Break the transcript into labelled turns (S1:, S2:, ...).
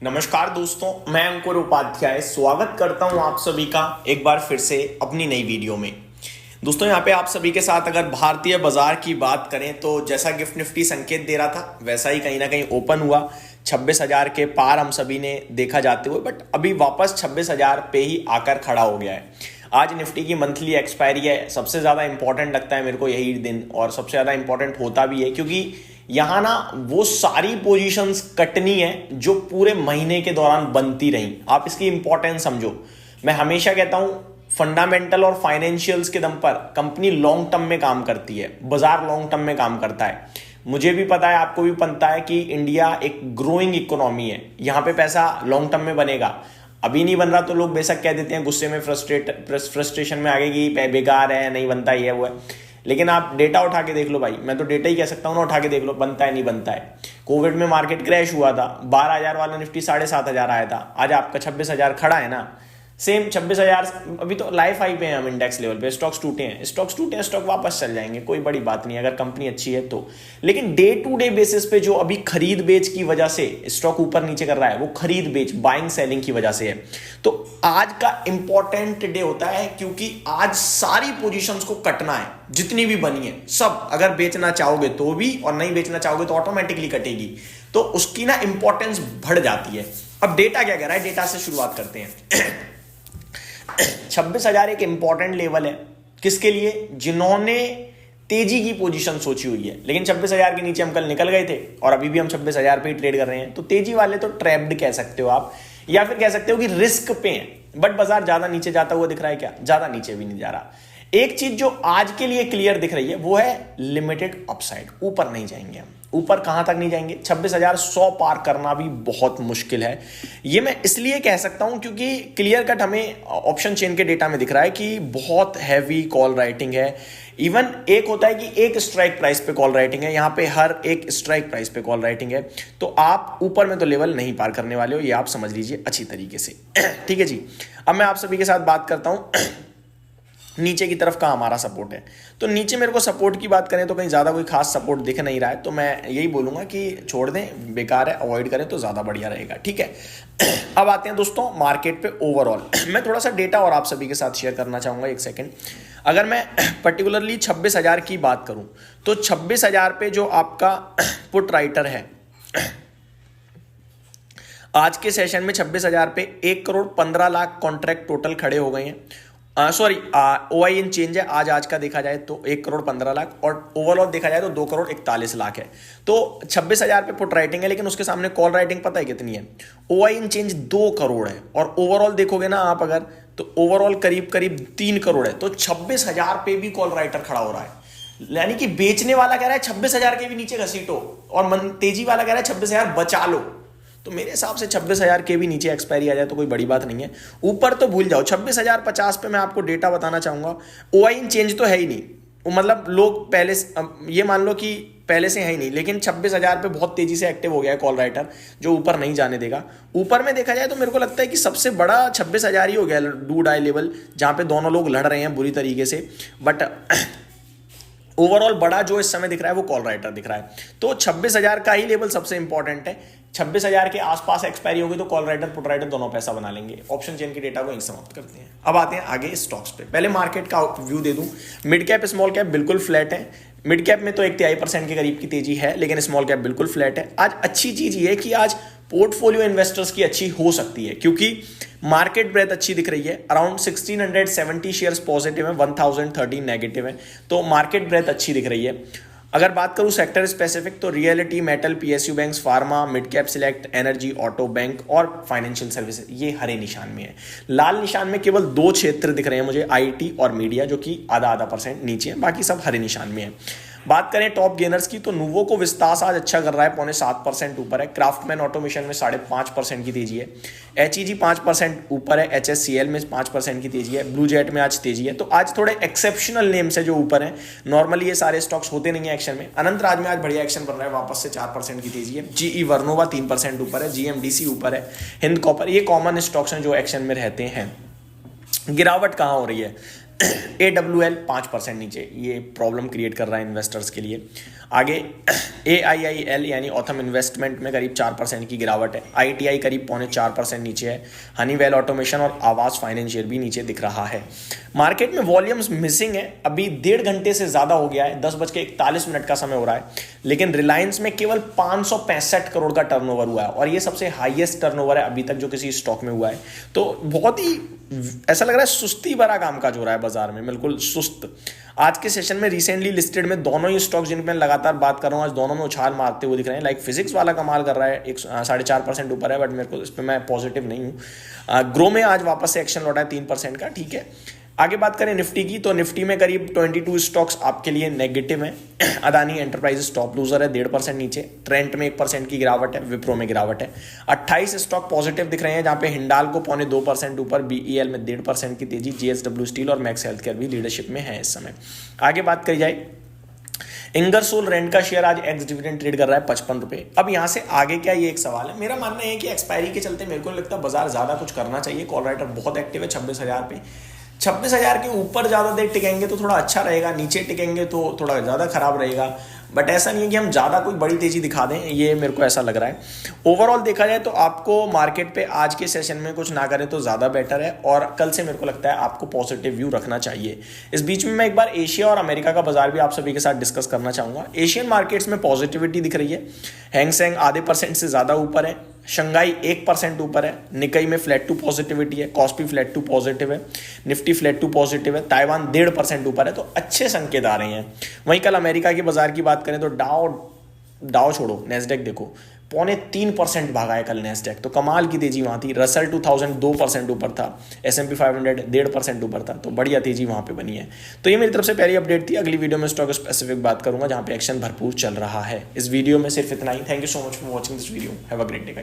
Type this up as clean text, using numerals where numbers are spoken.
S1: नमस्कार दोस्तों, मैं अंकुर उपाध्याय स्वागत करता हूं आप सभी का एक बार फिर से अपनी नई वीडियो में। दोस्तों यहाँ पे आप सभी के साथ अगर भारतीय बाजार की बात करें तो जैसा गिफ्ट निफ्टी संकेत दे रहा था वैसा ही कहीं ना कहीं ओपन हुआ। 26,000 के पार हम सभी ने देखा जाते हुए, बट अभी वापस 26,000 पे ही आकर खड़ा हो गया है। आज निफ्टी की मंथली एक्सपायरी है। सबसे ज़्यादा इंपॉर्टेंट लगता है मेरे को यही दिन, और सबसे ज़्यादा इंपॉर्टेंट होता भी है क्योंकि यहाँ ना वो सारी पोजीशंस कटनी है जो पूरे महीने के दौरान बनती रही। आप इसकी इंपॉर्टेंस समझो। मैं हमेशा कहता हूं फंडामेंटल और फाइनेंशियल्स के दम पर कंपनी लॉन्ग टर्म में काम करती है, बाजार लॉन्ग टर्म में काम करता है। मुझे भी पता है, आपको भी पता है कि इंडिया एक ग्रोइंग इकोनॉमी है। यहाँ पे पैसा लॉन्ग टर्म में बनेगा। अभी नहीं बन रहा तो लोग बेशक कह देते हैं गुस्से में, फ्रस्ट्रेशन में आगे कि बेकार है, नहीं बनता, ये वो है। लेकिन आप डेटा उठा के देख लो भाई, मैं तो डेटा ही कह सकता हूँ ना, उठा के देख लो बनता है नहीं बनता है। कोविड में मार्केट क्रैश हुआ था, 12,000 वाला निफ्टी 7,500 आया था। आज आपका 26,000 खड़ा है ना, सेम 26,000। अभी तो लाइफ हाई पे हैं हम इंडेक्स लेवल पे। स्टॉक्स टूटे हैं, स्टॉक वापस चल जाएंगे, कोई बड़ी बात नहीं अगर कंपनी अच्छी है तो। लेकिन डे टू डे बेसिस पे जो अभी खरीद बेच की वजह से स्टॉक ऊपर नीचे कर रहा है, वो खरीद बेच बाइंग सेलिंग की वजह से है। तो आज का इंपॉर्टेंट डे होता है क्योंकि आज सारी पोजीशंस को कटना है, जितनी भी बनी है सब। अगर बेचना चाहोगे तो भी, और नहीं बेचना चाहोगे तो ऑटोमेटिकली कटेगी। तो उसकी ना इंपॉर्टेंस बढ़ जाती है। अब डेटा क्या कह रहा है, डेटा से शुरुआत करते हैं। 26,000 एक इंपॉर्टेंट लेवल है किसके लिए? जिन्होंने तेजी की पोजीशन सोची हुई है। लेकिन 26,000 के नीचे हम कल निकल गए थे और अभी भी हम 26,000 पे ही ट्रेड कर रहे हैं। तो तेजी वाले तो ट्रैप्ड कह सकते हो आप, या फिर कह सकते हो कि रिस्क पे हैं। बट बाजार ज्यादा नीचे जाता हुआ दिख रहा है क्या? ज्यादा नीचे भी नहीं जा रहा। एक चीज जो आज के लिए क्लियर दिख रही है वो है लिमिटेड अपसाइड। ऊपर नहीं जाएंगे हम। ऊपर कहां तक नहीं जाएंगे? 26,100 पार करना भी बहुत मुश्किल है। ये मैं इसलिए कह सकता हूं क्योंकि क्लियर कट हमें ऑप्शन चेन के डेटा में दिख रहा है कि बहुत हैवी कॉल राइटिंग है। इवन एक होता है कि एक स्ट्राइक प्राइस पे कॉल राइटिंग है, यहां पे हर एक स्ट्राइक प्राइस पे कॉल राइटिंग है। तो आप ऊपर में तो लेवल नहीं पार करने वाले हो, ये आप समझ लीजिए अच्छी तरीके से। ठीक है जी। अब मैं आप सभी के साथ बात करता हूं नीचे की तरफ का हमारा सपोर्ट है। तो नीचे मेरे को सपोर्ट की बात करें तो कहीं ज़्यादा कोई खास सपोर्ट दिख नहीं रहा है, तो मैं यही बोलूँगा कि छोड़ दें, बेकार है, अवॉइड करें तो ज़्यादा बढ़िया रहेगा। ठीक है। अब आते हैं दोस्तों मार्केट पे ओवरऑल। मैं थोड़ा सा डेटा और आप सभी के साथ शेयर करना चाहूँगा, एक सेकेंड। अगर मैं पर्टिकुलरली 26,000 की बात करूँ तो 26,000 पे जो आपका पुट राइटर है आज के सेशन में 26,000 पे 1,15,00,000 कॉन्ट्रैक्ट टोटल खड़े हो गए हैं। सॉरी, OI इन चेंज है आज का देखा जाए तो 1,15,00,000, और ओवरऑल देखा जाए तो 2,41,00,000 है। तो 26,000 पे पुट राइटिंग है, लेकिन उसके सामने कॉल राइटिंग पता है कितनी है? OI इन चेंज 2 करोड़ है, और ओवरऑल देखोगे ना आप अगर, तो ओवरऑल करीब करीब 3 करोड़ है। तो 26,000 पे भी कॉल राइटर खड़ा हो रहा है। यानी कि बेचने वाला कह रहा है 26,000 के भी नीचे घसीटो, और तेजी वाला कह रहा है 26,000 बचा लो। तो मेरे हिसाब से 26,000 के भी नीचे एक्सपायरी आ जाए तो कोई बड़ी बात नहीं है। ऊपर तो भूल जाओ। 26,050 पे मैं आपको डेटा बताना चाहूंगा। OI इन चेंज तो है ही नहीं, वो मतलब लोग पहले ये मान लो कि पहले से है ही नहीं, लेकिन 26,000 पे बहुत तेजी से एक्टिव हो गया है कॉल राइटर, जो ऊपर नहीं जाने देगा। ऊपर में देखा जाए तो मेरे को लगता है कि सबसे बड़ा 26,000 ही हो गया, डू डाई लेवल, जहां पे दोनों लोग लड़ रहे हैं बुरी तरीके से। बट ओवरऑल बड़ा जो इस समय दिख रहा है वो कॉल राइटर दिख रहा है। तो 26,000 का ही लेवल सबसे इंपॉर्टेंट है। 26,000 के आसपास एक्सपायरी होगी तो कॉल राइटर पुट राइटर दोनों पैसा बना लेंगे। ऑप्शन चेन के डेटा को यहीं समाप्त करते हैं। अब आते हैं आगे स्टॉक्स पे। पहले मार्केट का व्यू दे दूं। मिड कैप स्मॉल कैप बिल्कुल फ्लैट है। मिड कैप में तो 1.5% के करीब की तेजी है, लेकिन स्मॉल कैप बिल्कुल फ्लैट है। आज अच्छी चीज ये है कि आज पोर्टफोलियो इन्वेस्टर्स की अच्छी हो सकती है, क्योंकि मार्केट ब्रेथ अच्छी दिख रही है। अराउंड 1670 शेयर्स पॉजिटिव है, 1013 नेगेटिव है। तो मार्केट ब्रेथ अच्छी दिख रही है। अगर बात करूं सेक्टर स्पेसिफिक तो reality, metal, PSU banks, pharma, mid cap select, energy, auto, bank और फाइनेंशियल सर्विसेज, ये हरे निशान में है। लाल निशान में केवल 2 क्षेत्र दिख रहे हैं मुझे, IT और मीडिया, जो कि आधा % नीचे है, बाकी सब हरे निशान में है। बात करें टॉप गेनर्स की तो नूवो को विस्तास आज अच्छा कर रहा है, 0.75% ऊपर है। क्राफ्टमैन ऑटोमेशन में 5.5% की तेजी है। HEG 5% ऊपर है। HSCL में 5% की तेजी है। ब्लू जेट में आज तेजी है। तो आज थोड़े एक्सेप्शनल नेम्स है जो ऊपर है। नॉर्मली ये सारे स्टॉक्स होते नहीं है एक्शन में। अनंत राज में आज बढ़िया एक्शन बन रहा है, वापस से 4% की तेजी है। GE वर्नोवा 3% ऊपर है। GMDC ऊपर है। हिंद कॉपर, ये कॉमन स्टॉक्स हैं जो एक्शन में रहते हैं। गिरावट कहाँ हो रही है? AWL 5% नीचे, ये प्रॉब्लम क्रिएट कर रहा है इन्वेस्टर्स के लिए। आगे AIIL यानी ऑथम इन्वेस्टमेंट में करीब 4% की गिरावट है। ITI करीब 3.25% नीचे है। हनीवेल ऑटोमेशन और आवास फाइनेंशियल भी नीचे दिख रहा है। मार्केट में वॉल्यूम्स मिसिंग है, अभी 1.5 घंटे से ज़्यादा हो गया है, 10:41 का समय हो रहा है, लेकिन रिलायंस में केवल 565 करोड़ का टर्नओवर हुआ है और ये सबसे हाईएस्ट टर्नओवर है अभी तक जो किसी स्टॉक में हुआ है। तो बहुत ही ऐसा लग रहा है सुस्ती भरा कामकाज हो रहा है बाजार में, बिल्कुल सुस्त। आज के सेशन में रिसेंटली लिस्टेड में दोनों ही स्टॉक्स जिन पे मैं लगातार बात कर रहा हूँ आज दोनों में उछाल मारते हुए दिख रहे हैं। लाइक फिजिक्स वाला कमाल कर रहा है, 4.5% ऊपर है, बट मेरे को इस पर मैं पॉजिटिव नहीं हूँ। ग्रो में आज वापस से एक्शन लौटा है 3% का, ठीक है। आगे बात करें निफ्टी की, तो निफ्टी में करीब 22 स्टॉक्स आपके लिए नेगेटिव हैं। अदानी एंटरप्राइजेस टॉप लूजर है, 1.5% नीचे। ट्रेंट में 1% की गिरावट है, विप्रो में गिरावट है। 28 स्टॉक पॉजिटिव दिख रहे हैं, जहां पे हिंडाल को 2.25% ऊपर, BEL में 1.5% की तेजी, JSW स्टील और मैक्स हेल्थ केयर भी लीडरशिप में है इस समय। आगे बात करी जाए, इंगरसोल रेंट का शेयर आज एक्स डिविडेंड ट्रेड कर रहा है 55 रुपए। अब यहाँ से आगे क्या, ये एक सवाल है। मेरा मानना है कि एक्सपायरी के चलते मेरे को लगता है बाजार ज्यादा कुछ करना चाहिए। कॉल राइटर बहुत एक्टिव है 26,000 पे। 26,000 के ऊपर ज़्यादा देर टिकेंगे तो थोड़ा अच्छा रहेगा, नीचे टिकेंगे तो थोड़ा ज़्यादा खराब रहेगा। बट ऐसा नहीं है कि हम ज़्यादा कोई बड़ी तेज़ी दिखा दें, ये मेरे को ऐसा लग रहा है। ओवरऑल देखा जाए तो आपको मार्केट पे आज के सेशन में कुछ ना करें तो ज़्यादा बेटर है, और कल से मेरे को लगता है आपको पॉजिटिव व्यू रखना चाहिए। इस बीच में मैं एक बार एशिया और अमेरिका का बाजार भी आप सभी के साथ डिस्कस करना चाहूँगा। एशियन मार्केट्स में पॉजिटिविटी दिख रही है। हैंगसेंग आधे % से ज़्यादा ऊपर है, शंघाई 1% ऊपर है, निकाई में फ्लैट टू पॉजिटिविटी है, कॉस्पी फ्लैट टू पॉजिटिव है, निफ्टी फ्लैट टू पॉजिटिव है, ताइवान 1.5% ऊपर है, तो अच्छे संकेत आ रहे हैं। वहीं कल अमेरिका के बाजार की बात करें तो डाउ छोड़ो, नेस्डेक देखो 2.25% भागा है कल नेस्डेक, तो कमाल की तेजी वहां थी। रसल 2000 2% ऊपर था, S&P 500 1.5% ऊपर था, तो बढ़िया तेजी वहां पे बनी है। तो ये मेरी तरफ से पहली अपडेट थी। अगली वीडियो में स्टॉक स्पेसिफिक बात करूंगा जहां पे एक्शन भरपूर चल रहा है। इस वीडियो में सिर्फ इतना ही। Thank you so much for watching this video. Have a great day.